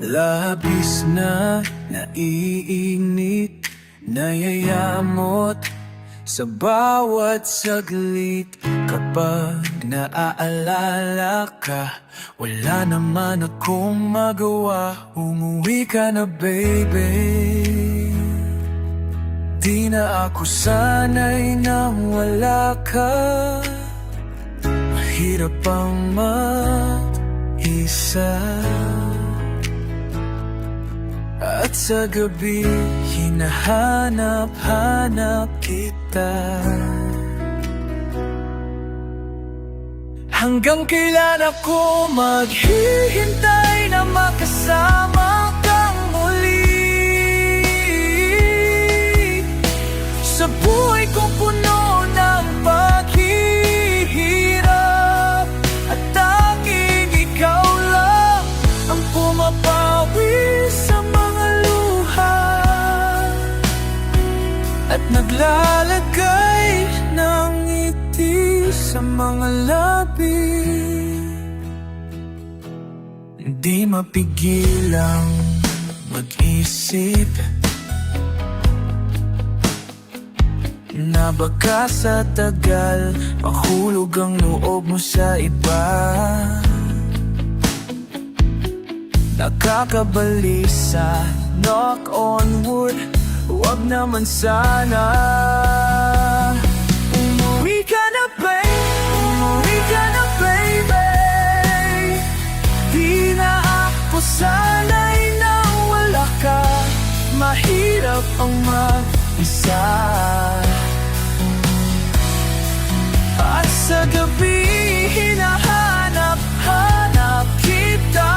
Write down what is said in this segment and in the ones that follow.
Labis na naiinit, nayayamot sa bawat saglit. Kapag naaalala ka, wala naman akong magawa. Umuwi ka na, baby. Di na ako sanay nang wala ka. Mahirap ang mag-isa, at sa gabi hinahanap-hanap kita. Hanggang kailan ako maghihintay na makasama kang muli? Sa buhay kong puno ng paghihirap, at tanging ikaw lang ang pumapawi sa mga luha, at naglalagay ng ngiti sa mga labi. Hindi mapigilang mag-isip na baka sa tagal mahulog ang loob mo sa iba. Nakakabalisa, knock on wood, huwag naman sana. Umuwi ka na, baby. Umuwi ka na, baby. Di na ako sanay na wala ka. Mahirap ang mag-isa, at sa gabi hinahanap-hanap kita.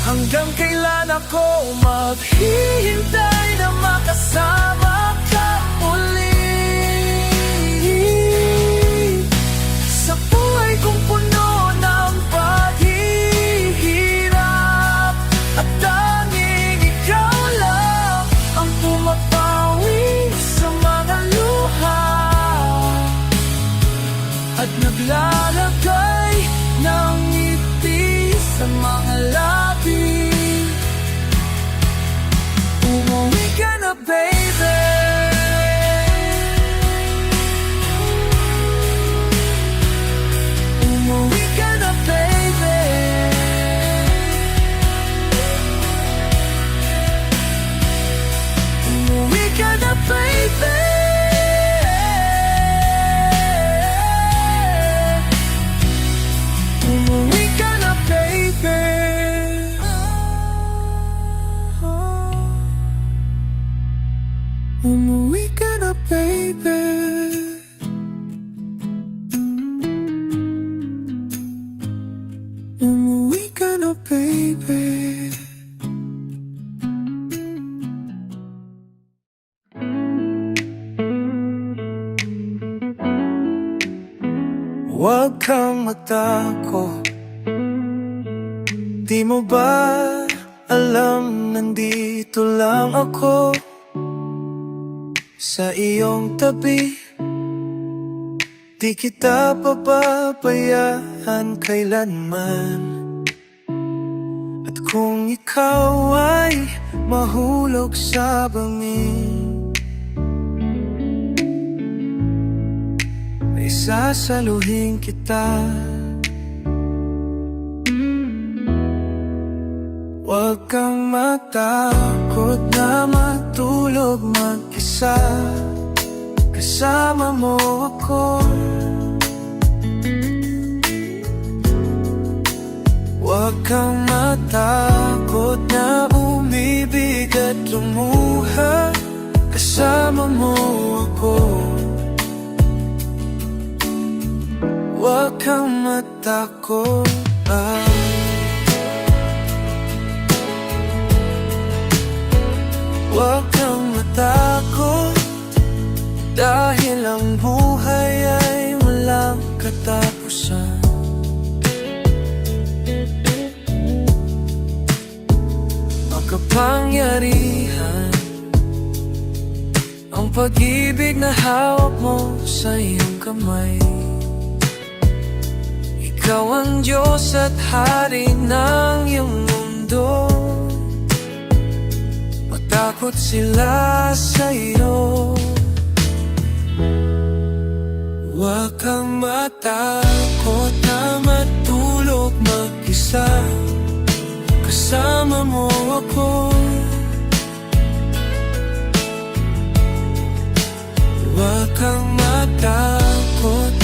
Hanggang kailan ako maghihintay na makasama ka uli? Sa buhay kong puno ng paghihirap, at tanging ikaw lang ang pumapawi sa mga luha, at naglalagay ng ngiti sa mga labi. Umuwi ka na, baby. Umuwi ka na, baby. Umuwi ka na, baby. Umuwi ka na, baby. Umuwi ka na, baby. Umuwi ka na, baby. Huwag kang matakot. Di mo ba alam, nandito lang ako sa iyong tabi. Di kita pababayaan kailanman. At kung ikaw ay mahulog sa bangin, ay sasaluhin kita. Huwag kang matakot na matulog mag-isa, kasama mo ako. Huwag kang matakot na umibig at lumuha, kasama mo ako. Huwag kang matakot, huwag kang matakot, dahil ang buhay ay walang katapusan. Makapangyarihan ang pag-ibig na hawak mo sa iyong kamay. Ikaw ang Diyos at Hari ng iyong mundo. mundo. Matakot sila sa'yo. Huwag kang matakot na matulog mag-isa. Kasama mo ako. Huwag kang matakot,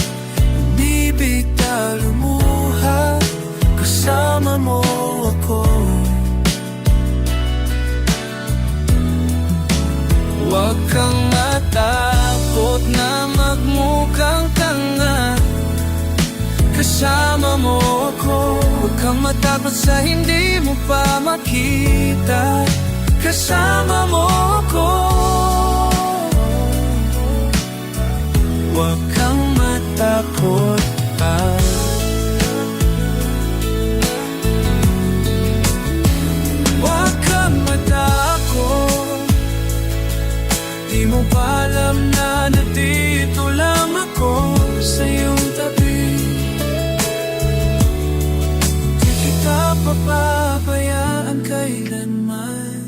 umibig na lumuha. Kasama mo ako. Huwag kang matakot na magmukhang tanga. Kasama mo ako. Huwag kang matakot sa hindi mo pa makita. Kasama mo ako. Huwag kang matakot pa. Huwag kang matakot. Di mo ba alam na nandito lang ako sa iyong tabi? Di kita papabayaan kailanman.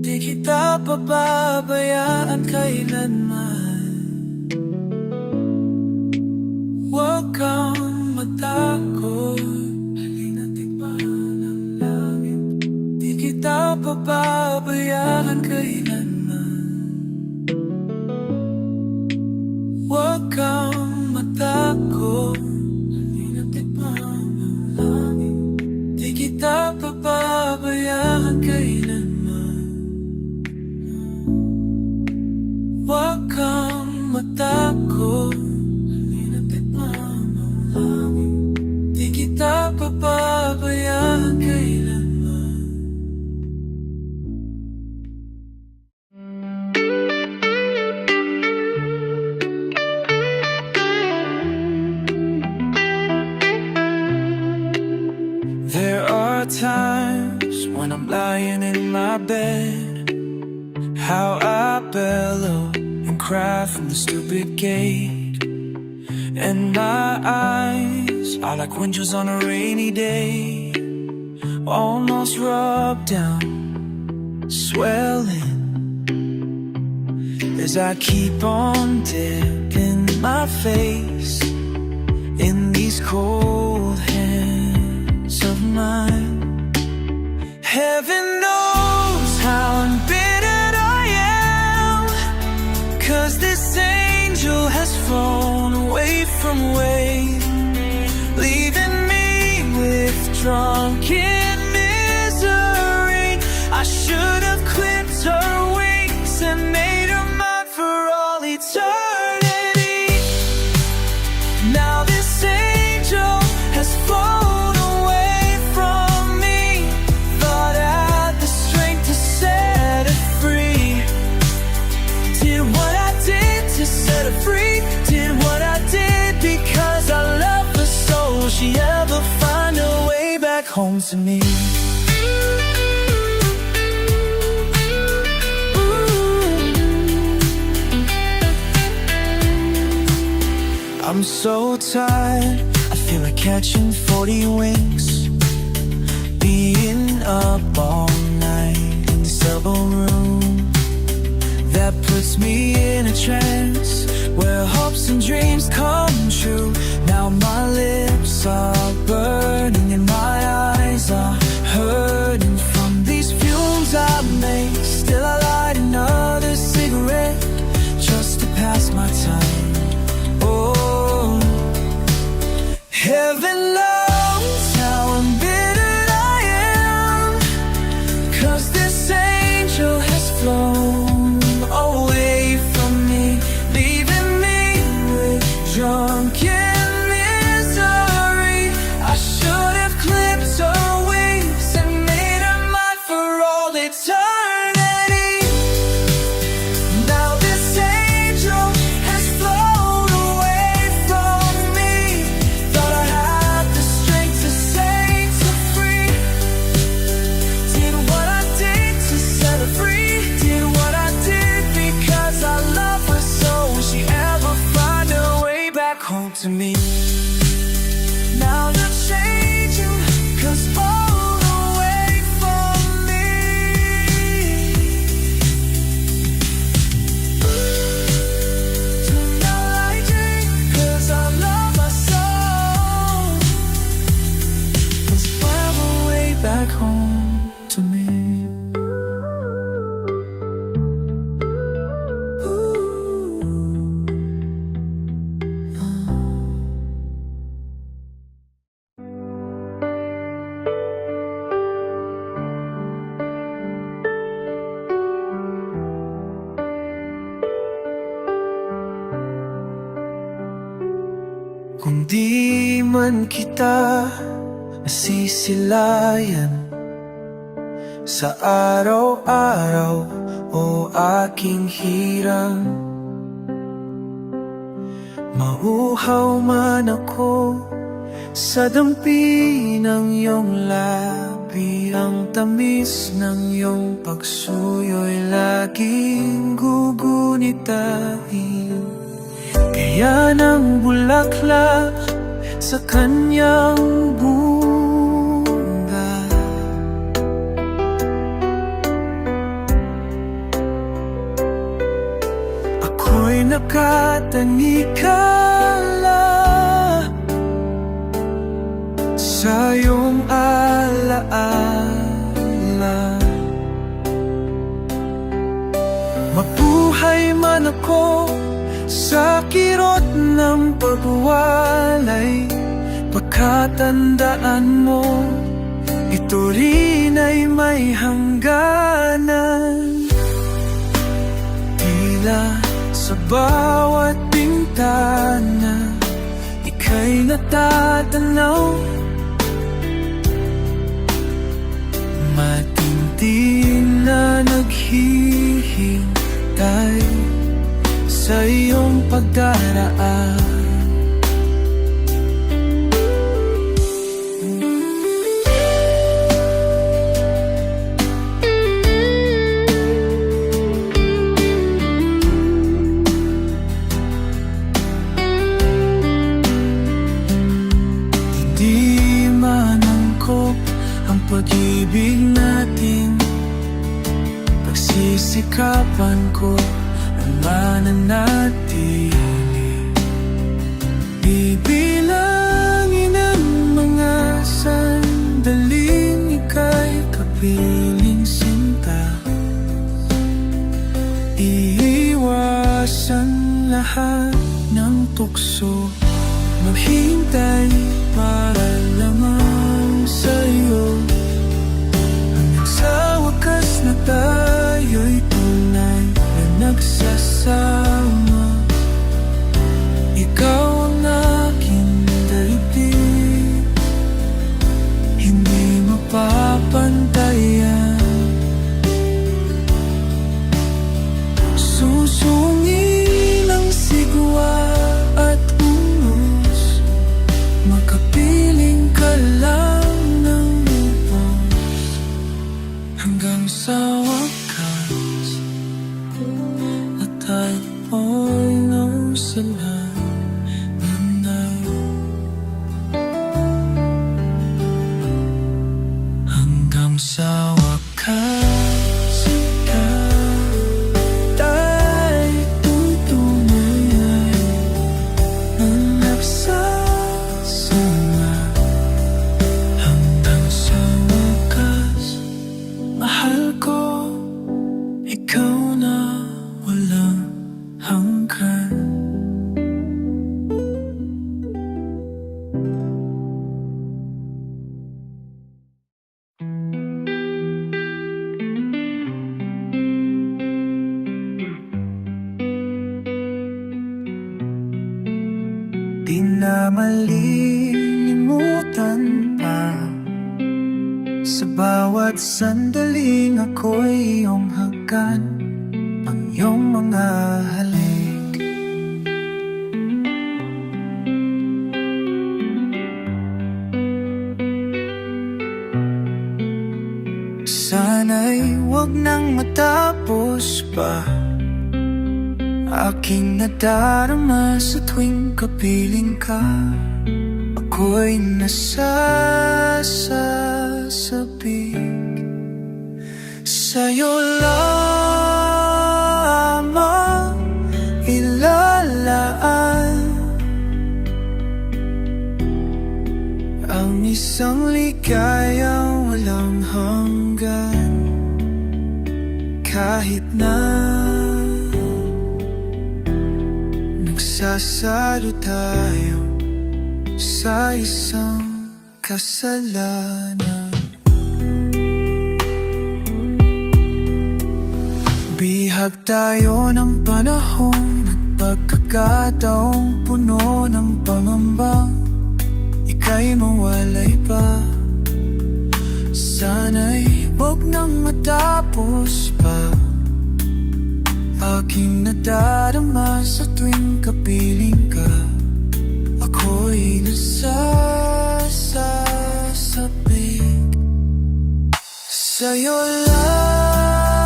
Di kita papabayaan kailanman. Huwag kang matakot. Halina't tikman ang langit. Di kita papabayaan kailanman. Huwag kang matakot. Halina't tikman ang langit. Di kita papabayaan kailanman. Huwag kang matakot. Halina't tikman ang langit. Di kita papabayaan kailanman. There are times when I'm lying in my bed, how I bellow and cry from the stupid gate. And my eyes are like windows on a rainy day, almost rubbed down, swelling, as I keep on dipping my face in these cold hands of mine. Heaven knows how embittered I am, 'cause this angel has flown away from Wayne, leaving me with drunken misery. I should have clipped her wings and made her mine for all eternity. Now this angel has flown away from me. Thought I had the strength to set her free. Did what I did to set her free. Did what I did because I love her so. Will she ever find her way back home to me? I'm so tired, I feel like catching 40 winks, being up all night in this elbow room that puts me in a trance where hopes and dreams come true. Now my lips are burning and my eyes are hurting from these fumes I make. Still I light another cigarette just to pass my time. Oh, heaven knows how embittered I am, 'cause this angel has flown away from me, leaving me with drunken misery. like home to me. Kung di man kita nasisilayan sa araw-araw o aking hirang, mauhaw man ako sa dampi ng iyong labi, ang tamis ng iyong pagsuyo'y laging gugunitain. Kaya ng bulaklak sa kanyang bunga, ako'y nakatanikala sa iyong alaala. Mabuhay man ako sa kirot ng pagwalay, pagkatandaan mo, ito rin ay may hangganan. Tila sa bawat bintana, ika'y natatanaw, matindi na naghihintay sa iyong pagdaraan. Hindi manangkop ang pag-ibig natin, pagsisikapan ko mananatili. Bibilangin ang mga sandaling ika'y kapiling sinta, iiwasan lahat ng tukso, maghintay para lamang sa'yo, hanggang sa wakas na tayo'y tunay nagsasama. Ikaw ang aking daigdig, hindi mapapantayan. Susungin ang sigwa at unos, makapiling ka lang ng lubos, hanggang sa wakas tayo'y nausalan na, hanggang sa wakas tayo'y tutunay ang nagsasama, hanggang sa wakas mahal ko ikaw na walang hanggan. Di na malilimutan pa, sa bawat sandaling ako'y iyong hagkan, ang iyong mga halik. Sana'y wag nang matapos pa aking nadarama sa tuwing kapiling ka, ako'y nasasabik sa'yo lamang ilalaan ang isang ligayang walang hanggan. Kahit na nagsasalo tayo sa isang kasalanan. Bihag tayo ng panahon at pagkakataong puno ng pangamba. Ika'y mawalay pa, sana'y huwag nang matapos pa. Aking nadarama sa tuwing kapiling ka. Ako'y nasasabik sa'yo lamang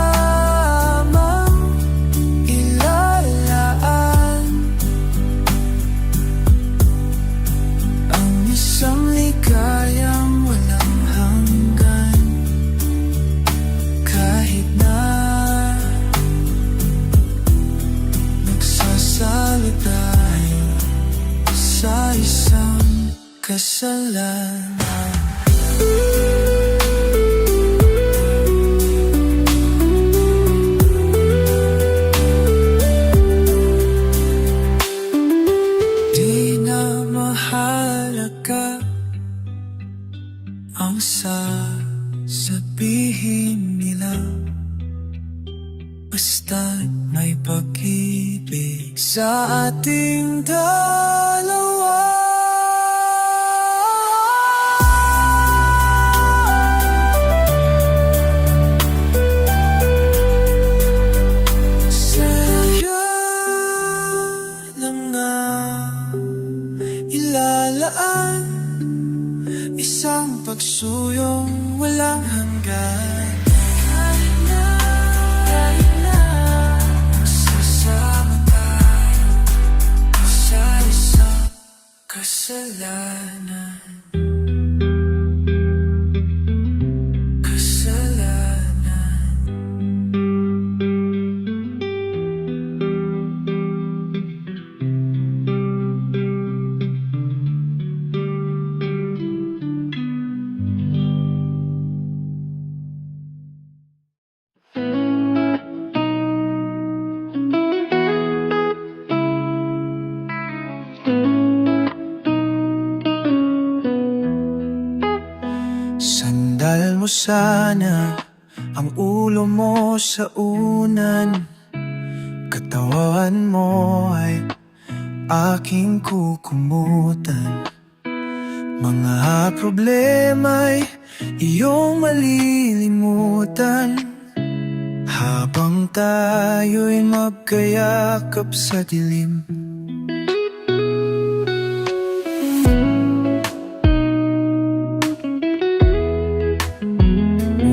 ilalaan ang isang ligayang walang hanggan. Kahit na nagsasalo tayo sa isang kasalanan. Di na mahalaga ang sasabihin nila, basta't may pag-ibig sa ating dalawa. Sa'yo lang nga ilalaan isang pagsuyong walang hanggan. Kahit na sasama tayo sa isang kasalanan. Sandal mo sana ang ulo mo sa unan, katawan mo ay aking kukumutan. Mga problema'y iyong malilimutan habang tayo'y magkayakap sa dilim.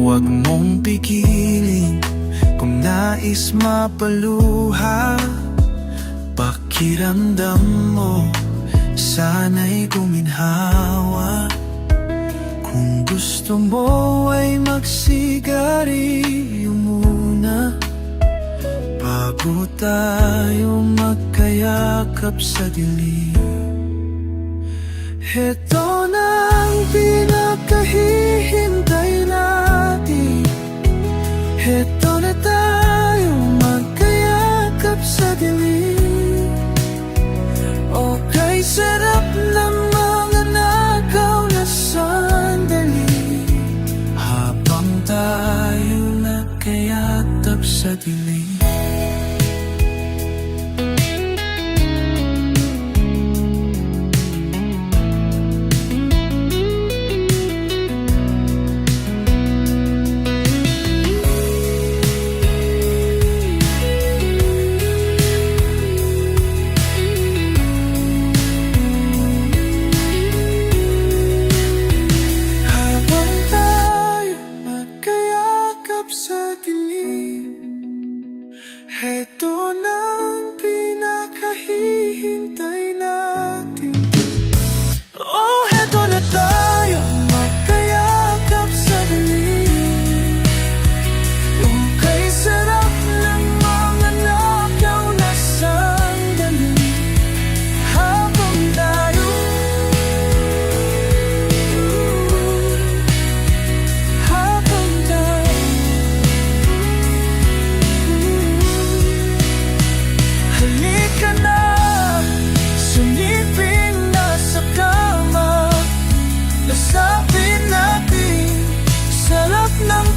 Huwag mong pigilin kung nais mapaluha. Pakiramdam mo sana'y guminhawa. Kung gusto mo ay magsigarilyo muna bago tayo magkayakap sa dilim. Heto na ang pinakahihintay natin. Heto na tayo magkayakap sa dilim. O kay sarap ng mga nakaw na sandali habang tayo nagkayakap sa dilim.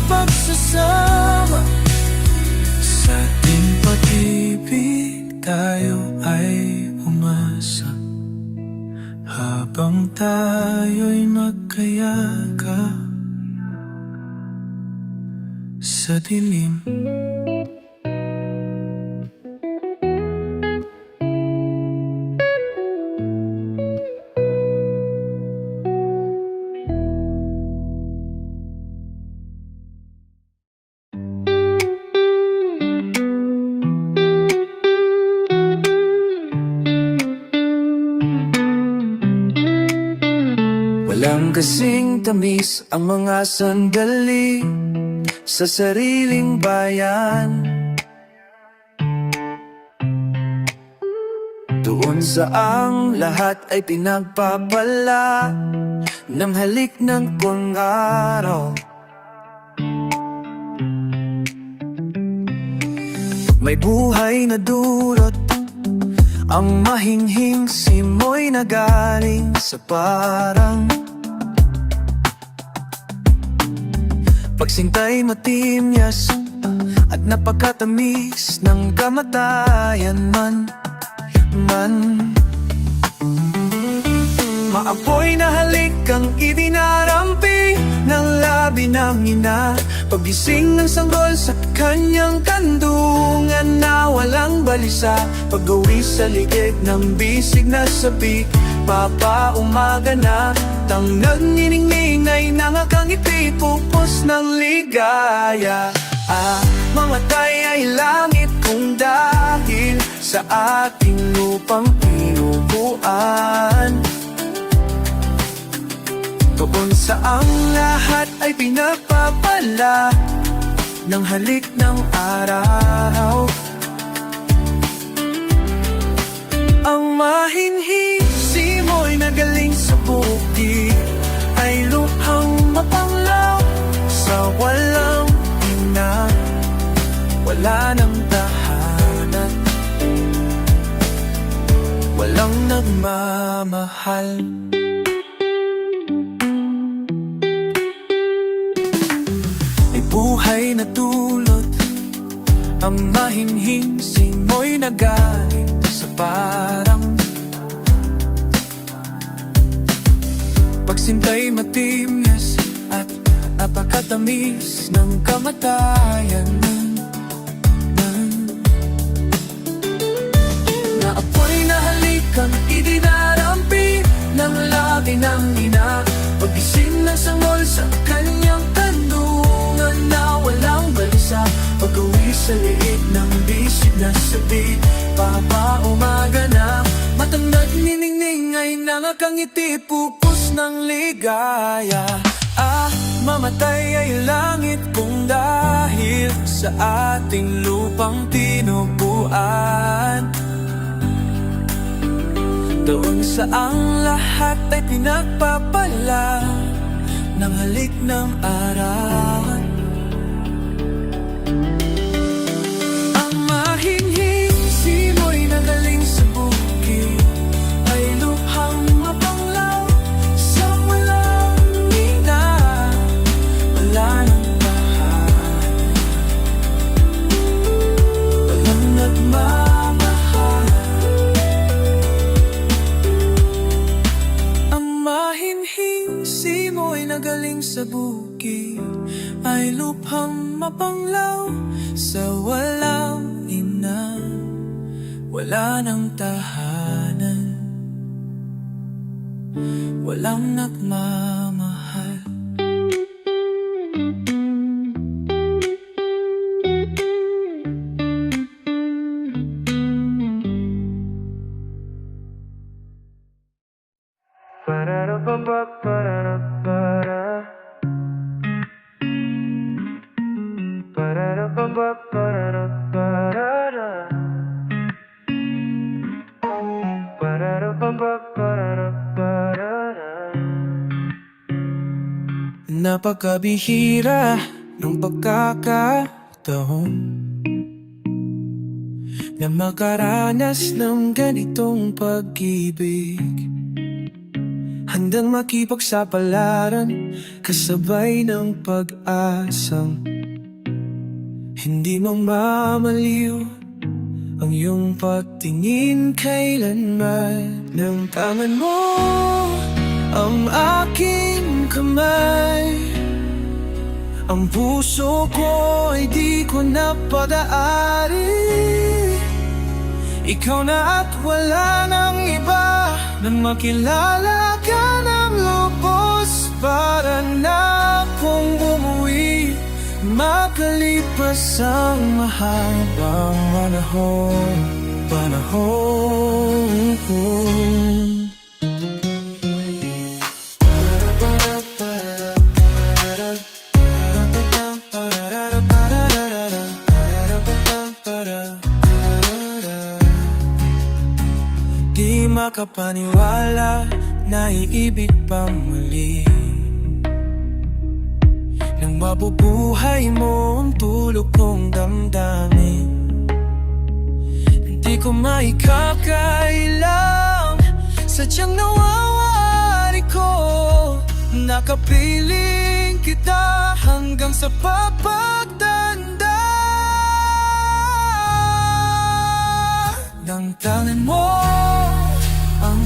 pagsasama. Sa ating pag-ibig tayo ay umasa, habang tayo'y magkayakap sa dilim. Walang kasing tamis ang mga sandali sa sariling bayan. Doon saang lahat ay pinagpapala ng halik ng pang-araw. May buhay na dulot ang mahinghing simoy na galing sa parang pagsintay matimyas at napakatamis ng kamatayan man. Maapoy na halik ang idinarampi ng labi ng ina, pagising ng sanggol sa kanyang kandungan na walang balisa, pag-uwi sa ligid ng bisig na sabi, papaumaga na, tangnag niningning ay nangakangiti, pupos ng ligaya. Mamatay ay langit kung dahil sa ating lupang pinubuan. Doon saang lahat ay pinapapala ng halik ng araw. Ang mahinhi simoy na galing sa bukid ay luphang mapanglaw sa walang ina. Wala nang tahanan, walang nagmamahal. May buhay na dulot ang mahinhing simoy na galing sa parang pagsintay matimyas at napakatamis ng kamatayan. Naapoy na halikan idinarampi ng labi ng ina, pagising ng sanggol sa kanyang kandungan na walang balisa, pag-uwi sa liit ng bisig na sabi, papaumaga na, matandad niningning ay nangakangiti, pupos ng ligaya. Mamatay ay langit kung dahil sa ating lupang tinubuan. Doon saang lahat ay pinagpapala ng halik ng araw. Ang mahinhing simoy na galing sa bukid ay luphang mapanglaw sa walang ina. Wala nang tahanan, walang nagmamahal. Ang mahinhing simoy na galing sa bukid ay luphang mapanglaw sa walang ina. Wala nang tahanan, walang nagmamahal. Napakabihira ng pagkakataon na makaranas ng ganitong pag-ibig. handang makipagsapalaran, kasabay ng pag-asang hindi mamamaliw ang iyong pagtingin kailanman. Nang tangan mo ang aking kamay, ang puso ko ay di ko napag-aari. Ikaw na at wala nang iba, nang makilala ka ng lubos, para na akong umuwi, makalipas ang mahabang panahon. Di makapaniwala na iibig pa muli, nang mabubuhay mo ang tulog kong damdamin. Hindi ko maikakailang, sadyang nawawari ko. Nakapiling kita hanggang sa papagtanda. Nang tangan mo ang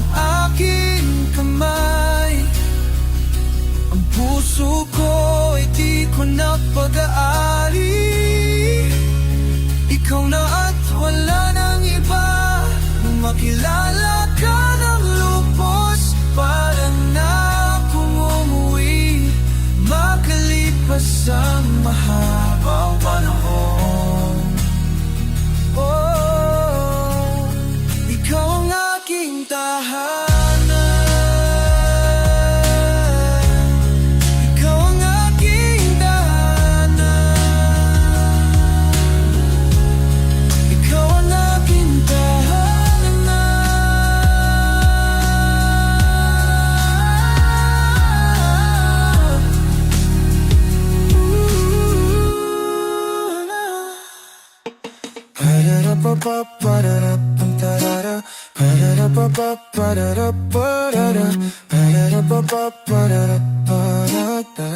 aking kamay, ang puso ko ay di ko napag-aari. Ikaw na at wala nang iba, nang makilala ka ng lubos, para na akong umuwi, makalipas ang mahabang panahon. Oh, ikaw ang aking tahanan, ikaw ang aking daanan, ikaw ang aking tahanan. Pararapapapararamtarara, pararapapaparaparara, pararapapaparaparata.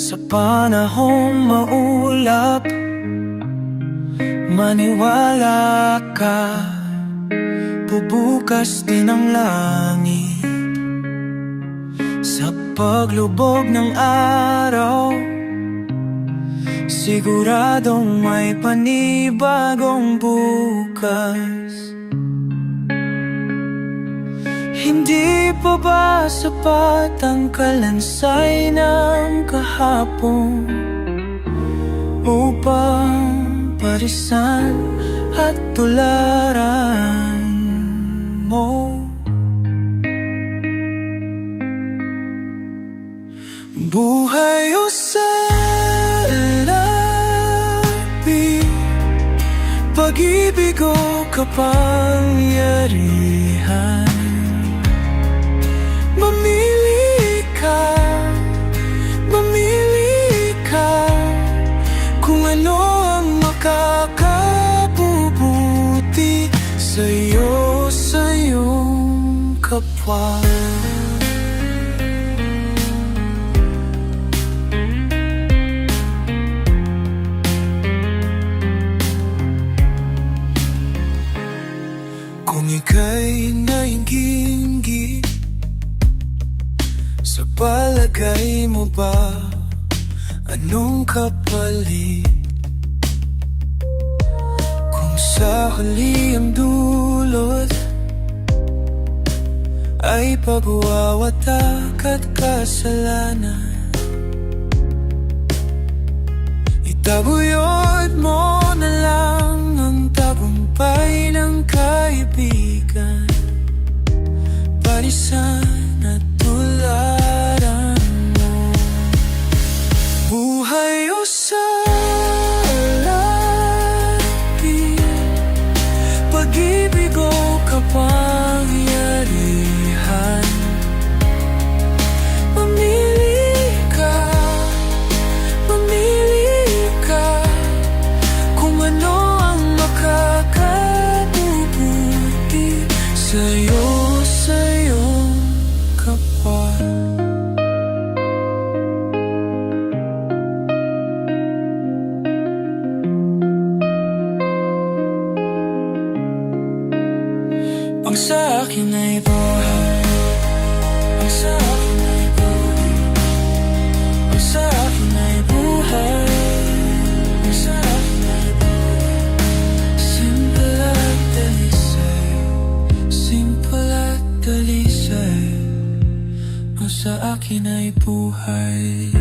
Sa panahong maulap, maniwala ka, bubukas din ang langit. Sa paglubog ng araw, siguradong may panibagong bukas. Hindi pa ba sapat ang kalansay ng kahapon upang parisan at tularan mo? Buhay o salapi, pag-ibig o kapangyarihan, mamili ka kung ano ang makakabubuti sa'yo, sa iyong kapwa. Kung ika'y naingginggi, sa palagay mo ba anong kapalit? Kung sa huli ang dulot ay pagwawatak at kasalanan, itaguyod mo na lang ang tagumpay ng kaibigan, parisan at tularan mo. Buhay o salapi, pag-ibig o kapangyarihan, buhay.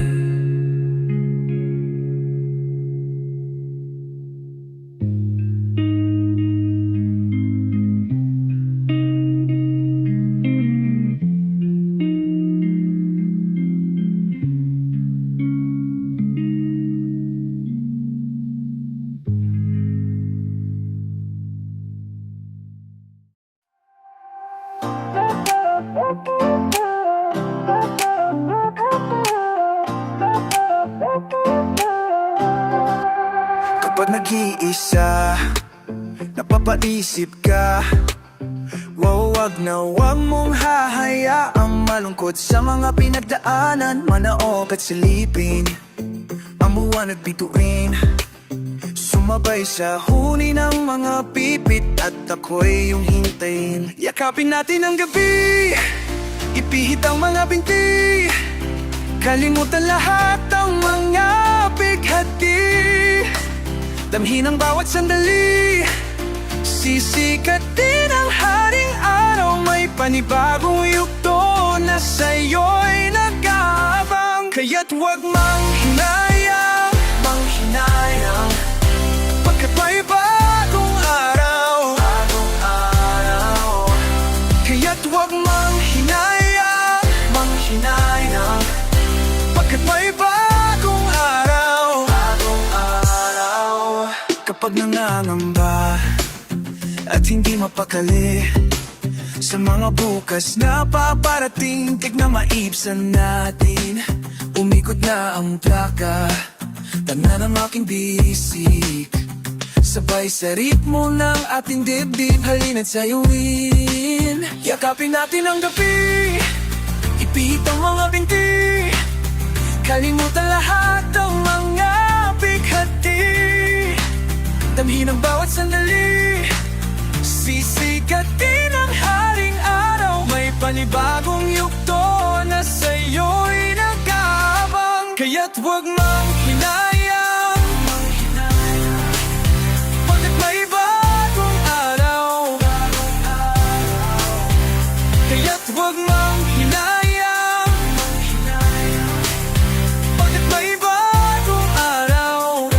Kapag nag-iisa, napapaisip ka, wag mong hahayaang malungkot sa mga pinagdaanan. Manaog at silipin ang buwan at bituin, sumabay sa huni ng mga pipit, at ako'y yung hintayin. Yakapin natin ang gabi, ipihit ang mga binti, kalimutan lahat ang mga bighati, damhin ang bawat sandali, sisikatin ang haring araw. May panibagong yugto na sa'yo'y nag-aabang. Kaya't huwag manghinayang, pagkat may bagong araw. Kaya't huwag manghinayang, pagkat may bagong araw. Kapag nangangamba at hindi mapakali sa mga bukas na paparating, tignan maibsan natin. Umikot na ang plaka, tanan ang aking bisik, sabay sa ritmo ng ating dibdib, halina't sayuin. Yakapin natin ang gabi, ipihit ang mga binti, kalimutan lahat ang mga bighati, damhin ang bawat sandali, sisikatin ang haring araw. May panibagong yugto na sa'yo'y nag-aabang. Kaya't huwag manghinayang, pagkat may bagong araw. Kaya't huwag manghinayang, pagkat may bagong araw.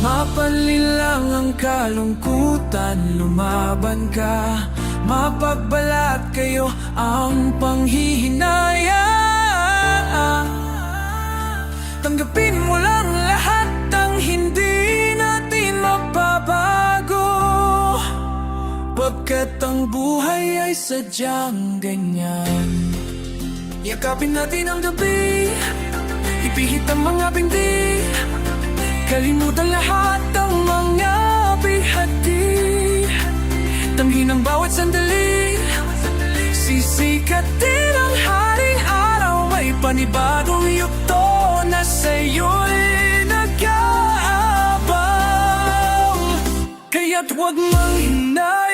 Mapanlilang ang kalungkutan, lumaban ka, mapagbalat kayo ang panghihinayang. Tanggapin mo lang lahat ang hindi natin mababago, pagkat ang buhay ay sadyang ganyan. Yakapin natin ang gabi, ipihit ang mga binti, kalimutan lahat ang mga bihati, damhin ang bawat sandali, sisikatin ang haring araw. May panibagong yugto na sa'yo'y nag-aabang. Kaya't huwag manghinay,